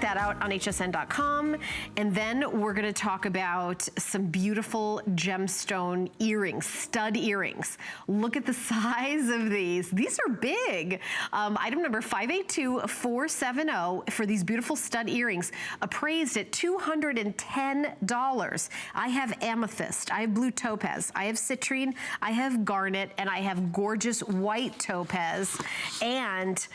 that out on hsn.com. And then we're gonna talk about some beautiful gemstone earrings, stud earrings. Look at the size of these. These are big. Item number 582470 for these beautiful stud earrings, appraised at $210. I have amethyst, I have blue topaz, I have citrine, I have garnet, and I have gorgeous white topaz. And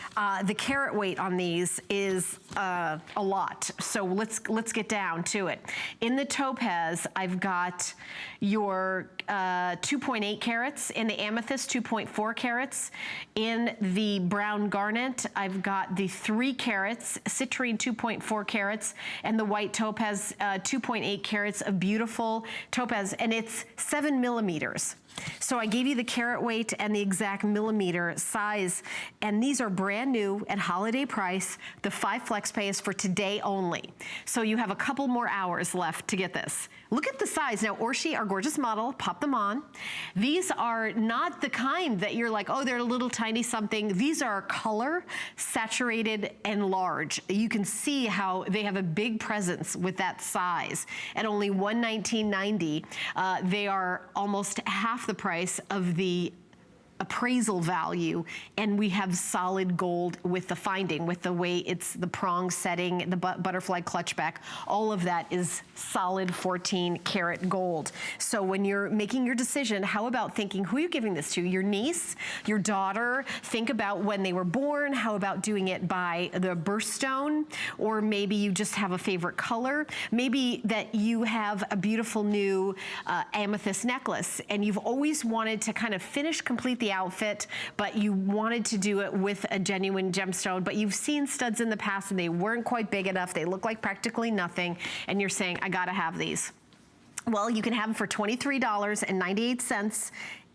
the carat weight on these is a lot. So let's get down to it. In the topaz, I've got your 2.8 carats. In the amethyst, 2.4 carats. In the brown garnet, I've got the 3 carats, citrine 2.4 carats, and the white topaz 2.8 carats of beautiful topaz, and it's 7 millimeters. So I gave you the carat weight and the exact millimeter size, and these are brand new at holiday price. The 5 flex pay is for today only. So you have a couple more hours left to get this. Look at the size. Now, Orshi, our gorgeous model, pop them on. These are not the kind that you're like, oh, they're a little tiny something. These are color, saturated, and large. You can see how they have a big presence with that size. At only $119.90, they are almost half the price of the appraisal value, and we have solid gold with the finding, with the way it's the prong setting, the butterfly clutch back, all of that is solid 14 karat gold. So when you're making your decision, how about thinking, who are you giving this to? Your niece, your daughter? Think about when they were born. How about doing it by the birthstone? Or maybe you just have a favorite color. Maybe that you have a beautiful new amethyst necklace, and you've always wanted to kind of complete the outfit, but you wanted to do it with a genuine gemstone, but you've seen studs in the past and they weren't quite big enough. They look like practically nothing, and you're saying, I gotta have these. Well, you can have them for $23.98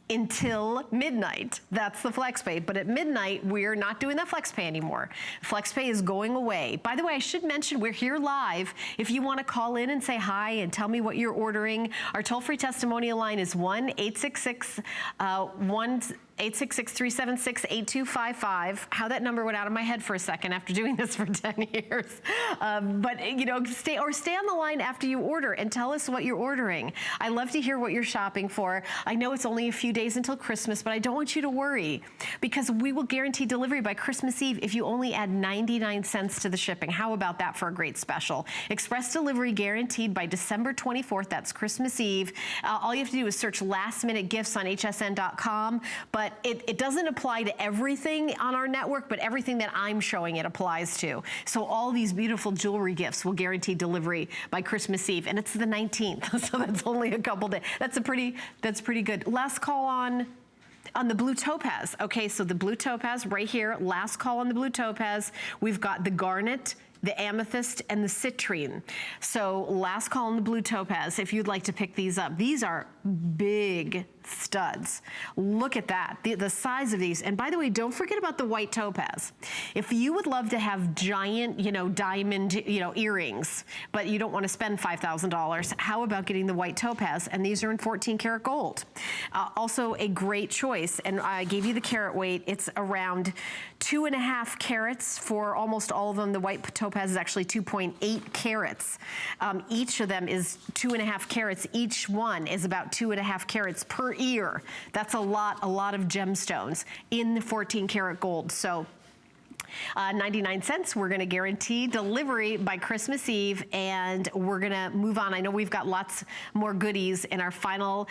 until midnight. That's the flex pay. But at midnight, we're not doing the flex pay anymore. Flex pay is going away. By the way, I should mention we're here live. If you want to call in and say hi and tell me what you're ordering, our toll-free testimonial line is 1-866-376-8255. How that number went out of my head for a second after doing this for 10 years. But you know, stay on the line after you order and tell us what you're ordering. I love to hear what you're shopping for. I know it's only a few days until Christmas, but I don't want you to worry, because we will guarantee delivery by Christmas Eve if you only add 99 cents to the shipping. How about that for a great special? Express delivery guaranteed by December 24th. That's Christmas Eve. All you have to do is search last minute gifts on hsn.com, but it doesn't apply to everything on our network, but everything that I'm showing it applies to. So all these beautiful jewelry gifts will guarantee delivery by Christmas Eve, and it's the 19th, so that's only a couple days. That's pretty good. Last call on the blue topaz. Okay, so the blue topaz right here, last call on the blue topaz. We've got the garnet, the amethyst, and the citrine. So last call on the blue topaz if you'd like to pick these up. These are big studs. Look at that, the size of these. And by the way, don't forget about the white topaz. If you would love to have giant, diamond, earrings, but you don't want to spend $5,000, how about getting the white topaz? And these are in 14 karat gold. Also a great choice, and I gave you the carat weight. It's around 2.5 carats for almost all of them. The white topaz is actually 2.8 carats. Each of them is 2.5 carats. Each one is about 2.5 carats per ear. That's a lot of gemstones in the 14 karat gold. So 99 cents, we're gonna guarantee delivery by Christmas Eve, and we're gonna move on. I know we've got lots more goodies in our final